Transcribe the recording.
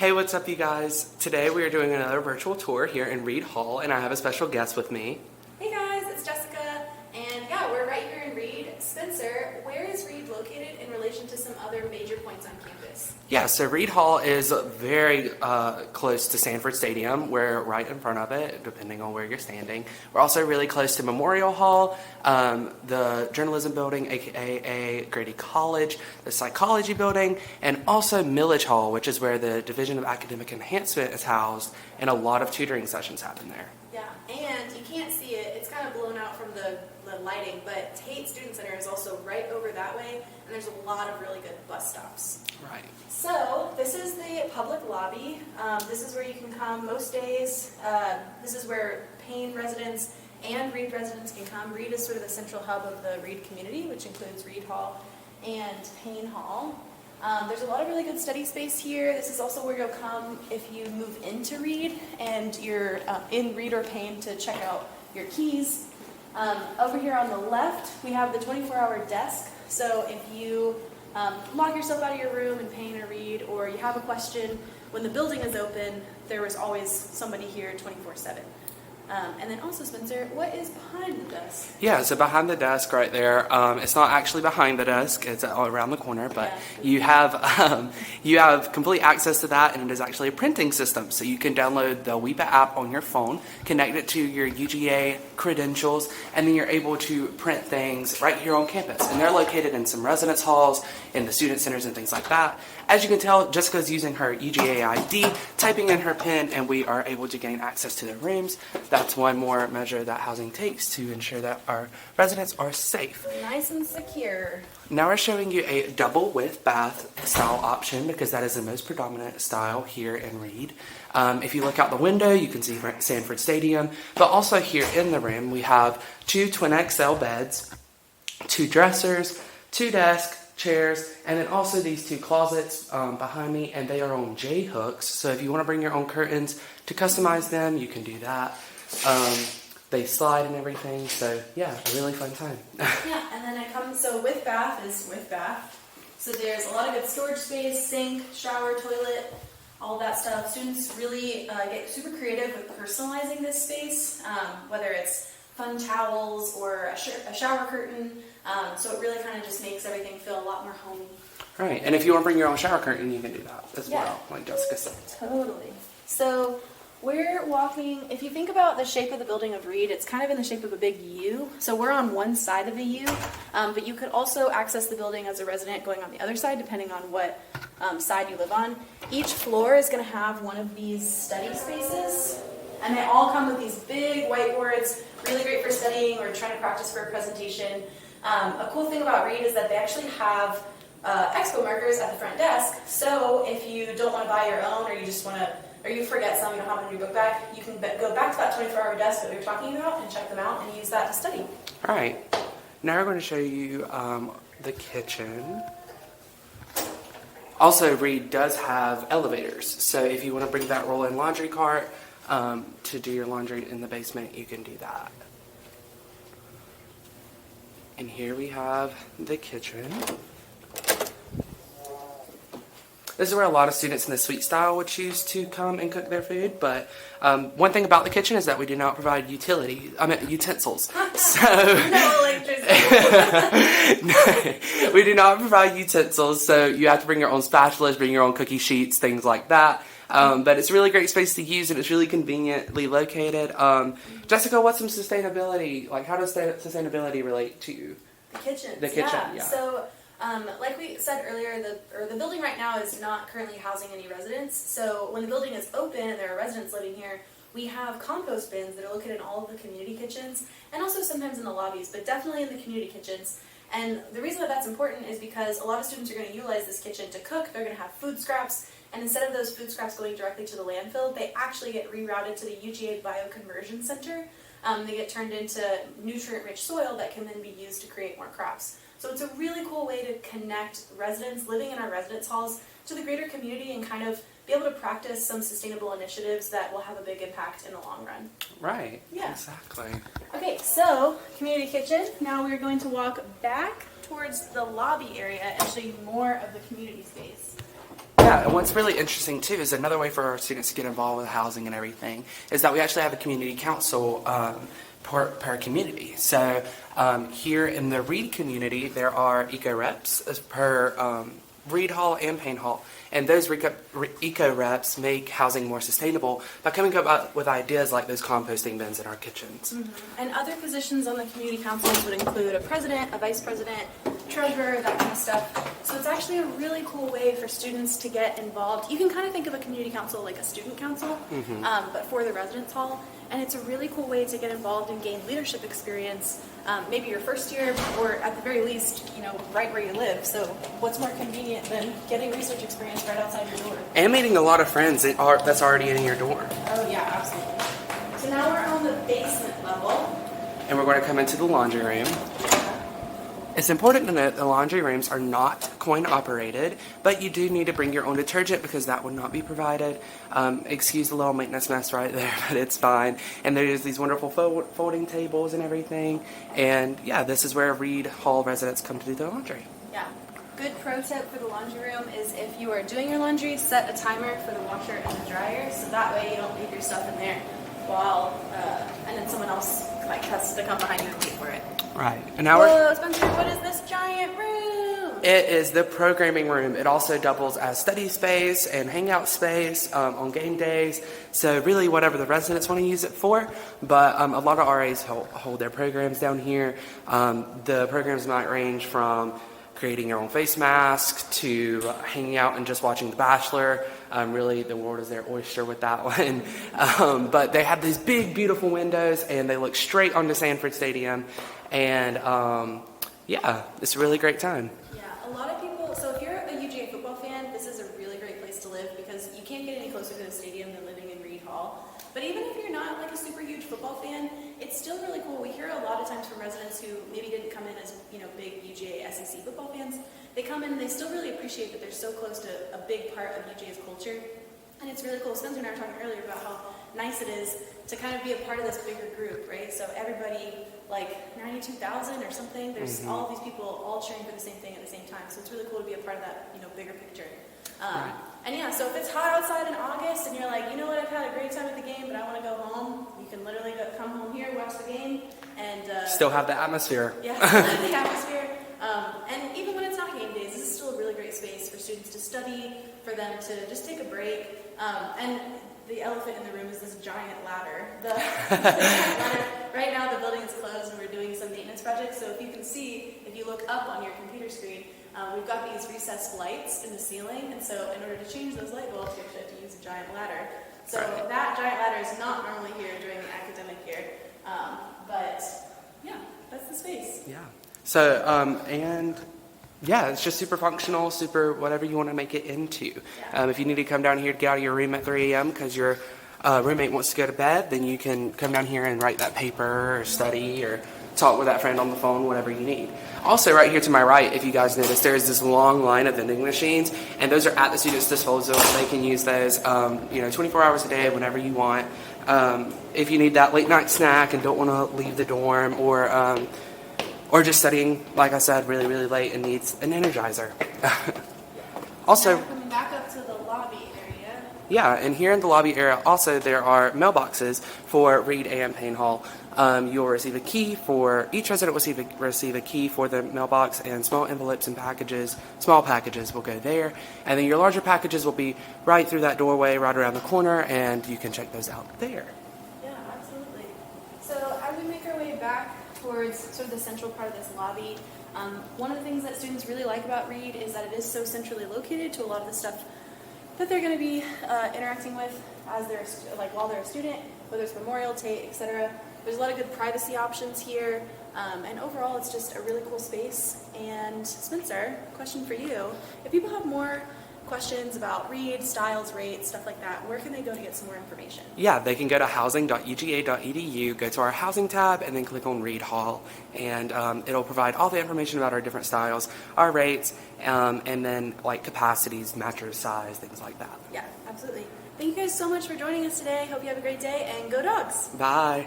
Hey, what's up, you guys? Today we are doing another virtual tour here in Reed Hall, and I have a special guest with me. Hey guys, it's Jessica, and yeah, we're right here in Reed. Spencer, where is Reed located in relation to some other major points on campus? Yeah, so Reed Hall is very close to Sanford Stadium. We're right in front of it, depending on where you're standing. We're also really close to Memorial Hall, the Journalism Building, aka Grady College, the Psychology Building, and also Millage Hall, which is where the Division of Academic Enhancement is housed, and a lot of tutoring sessions happen there. Yeah, and you can't see it. It's kind of blown out from the lighting, but Tate Student Center is also right over that way, and there's a lot of really good bus stops. Right. So this is the public lobby. This is where you can come most days. This is where Payne residents and Reed residents can come. Reed is sort of the central hub of the Reed community, which includes Reed Hall and Payne Hall. There's a lot of really good study space here. This is also where you'll come if you move into Reed and you're in Reed or Payne to check out your keys. Over here on the left, we have the 24-hour desk. So if you lock yourself out of your room in Payne or Reed, or you have a question, when the building is open, there is always somebody here 24/7. And then also, Spencer, what is behind the desk? Yeah, so behind the desk right there, it's not actually behind the desk, it's all around the corner, but yeah. You have complete access to that, and it is actually a printing system. So you can download the WEPA app on your phone, connect it to your UGA credentials, and then you're able to print things right here on campus. And they're located in some residence halls, in the student centers and things like that. As you can tell, Jessica's using her UGA ID, typing in her PIN, and we are able to gain access to the rooms. That's one more measure that housing takes to ensure that our residents are safe. Nice and secure. Now we're showing you a double width bath style option because that is the most predominant style here in Reed. If you look out the window, you can see Sanford Stadium, but also here in the room we have 2 twin XL beds, 2 dressers, 2 desks, chairs, and then also these 2 closets behind me, and they are on J hooks. So if you want to bring your own curtains to customize them, you can do that. They slide and everything, so yeah, a really fun time. Yeah, and then it comes, so with bath is with bath. So there's a lot of good storage space, sink, shower, toilet, all that stuff. Students really get super creative with personalizing this space, whether it's fun towels or a shower curtain. So it really kind of just makes everything feel a lot more homey. Right, and if you want to bring your own shower curtain, you can do that as well, like Jessica said. Totally. So we're walking, if you think about the shape of the building of Reed, it's kind of in the shape of a big U. So we're on one side of the U, but you could also access the building as a resident going on the other side, depending on what side you live on. Each floor is going to have one of these study spaces, and they all come with these big whiteboards, really great for studying or trying to practice for a presentation. A cool thing about Reed is that they actually have expo markers at the front desk, so if you don't want to buy your own, or you just want to, or you forget some, you don't have them in your book bag, you can go back to that 24-hour desk that we were talking about and check them out and use that to study. All right, now we're going to show you the kitchen. Also, Reed does have elevators, so if you want to bring that roll-in laundry cart to do your laundry in the basement, you can do that. And here we have the kitchen. This is where a lot of students in the suite style would choose to come and cook their food, but one thing about the kitchen is that we do not provide utensils. So No electricity. we do not provide utensils, so you have to bring your own spatulas, bring your own cookie sheets, things like that. But it's a really great space to use, and it's really conveniently located. Jessica, what's some sustainability? Like, how does sustainability relate to The kitchen. The kitchen, yeah. So, like we said earlier, the building right now is not currently housing any residents. So when the building is open and there are residents living here, we have compost bins that are located in all of the community kitchens, and also sometimes in the lobbies, but definitely in the community kitchens. And the reason that that's important is because a lot of students are going to utilize this kitchen to cook. They're going to have food scraps, and instead of those food scraps going directly to the landfill, they actually get rerouted to the UGA Bioconversion Center. They get turned into nutrient-rich soil that can then be used to create more crops. So it's a really cool way to connect residents living in our residence halls to the greater community and kind of be able to practice some sustainable initiatives that will have a big impact in the long run. Right. Yeah. Exactly. Okay, so community kitchen. Now we're going to walk back towards the lobby area and show you more of the community space. Yeah, and what's really interesting too is another way for our students to get involved with housing and everything is that we actually have a community council per community. So here in the Reed community, there are eco reps per Reed Hall and Payne Hall, and those eco reps make housing more sustainable by coming up with ideas like those composting bins in our kitchens. Mm-hmm. And other positions on the community councils would include a president, a vice president, treasurer, that kind of stuff. So it's actually a really cool way for students to get involved. You can kind of think of a community council like a student council, but for the residence hall. And it's a really cool way to get involved and gain leadership experience, maybe your first year, or at the very least, right where you live. So what's more convenient than getting research experience right outside your door? And meeting a lot of friends that's already in your dorm. Oh yeah, absolutely. So now we're on the basement level. And we're going to come into the laundry room. It's important to note the laundry rooms are not coin operated, but you do need to bring your own detergent because that would not be provided. Excuse the little maintenance mess right there, but it's fine. And there's these wonderful folding tables and everything. And yeah, this is where Reed Hall residents come to do their laundry. Yeah. Good pro tip for the laundry room is if you are doing your laundry, set a timer for the washer and the dryer, so that way you don't leave your stuff in there and then someone else has to come behind you and wait for it. Right. And now Whoa, Spencer, what is this giant room? It is the programming room. It also doubles as study space and hangout space on game days. So really whatever the residents want to use it for. But a lot of RAs hold their programs down here. The programs might range from creating your own face mask to hanging out and just watching The Bachelor. Really, the world is their oyster with that one. But they have these big, beautiful windows, and they look straight onto Sanford Stadium. And yeah, it's a really great time. Yeah, a lot of people, so if you're a UGA football fan, this is a really great place to live because you can't get any closer to the stadium than living in Reed Hall. But even if you're not like a super huge football fan, it's still really cool. We hear a lot of times from residents who maybe didn't come in as big UGA SEC football fans. They come in and they still really appreciate that they're so close to a big part of UGA's culture. And it's really cool. Spencer and I were talking earlier about how nice it is to kind of be a part of this bigger group, right? So everybody, like 92,000 or something, there's all of these people all cheering for the same thing at the same time. So it's really cool to be a part of that, bigger picture. Right. And yeah, so if it's hot outside in August and you're like, you know what, I've had a great time at the game, but I want to go home, you can literally come home here, watch the game, and still have the atmosphere. Yeah, still have the atmosphere. And even when it's not game days, this is still a really great space for students to study, for them to just take a break. And the elephant in the room is this giant ladder. The giant ladder. Right now the building is closed and we're doing some maintenance projects, so if you can see, if you look up on your computer screen, we've got these recessed lights in the ceiling, and so in order to change those light bulbs, you actually have to use a giant ladder. So that giant ladder is not normally here during the academic year, but yeah, that's the space. Yeah. So, and yeah, it's just super functional, super whatever you want to make it into. Yeah. If you need to come down here to get out of your room at 3 a.m. because your roommate wants to go to bed, then you can come down here and write that paper or study or talk with that friend on the phone, whatever you need. Also, right here to my right, if you guys notice, there's this long line of vending machines, and those are at the students' disposal. They can use those, 24 hours a day, whenever you want. If you need that late night snack and don't want to leave the dorm, or just studying, like I said, really, really late and needs an energizer. Also, now coming back up to the lobby area. Yeah, and here in the lobby area, also there are mailboxes for Reed and Payne Hall. You'll receive a key for each resident will receive a key for the mailbox, and small envelopes and small packages will go there, and then your larger packages will be right through that doorway, right around the corner, and you can check those out there. Yeah, absolutely. So as we make our way back towards sort of the central part of this lobby, one of the things that students really like about Reed is that it is so centrally located to a lot of the stuff that they're going to be interacting with as while they're a student, whether it's Memorial, Tate, etc. There's a lot of good privacy options here, and overall it's just a really cool space. And Spencer, question for you. If people have more questions about Reed, styles, rates, stuff like that, where can they go to get some more information? Yeah, they can go to housing.uga.edu, go to our housing tab, and then click on Reed Hall, and it'll provide all the information about our different styles, our rates, and then like capacities, mattress size, things like that. Yeah, absolutely. Thank you guys so much for joining us today. Hope you have a great day, and go Dogs! Bye.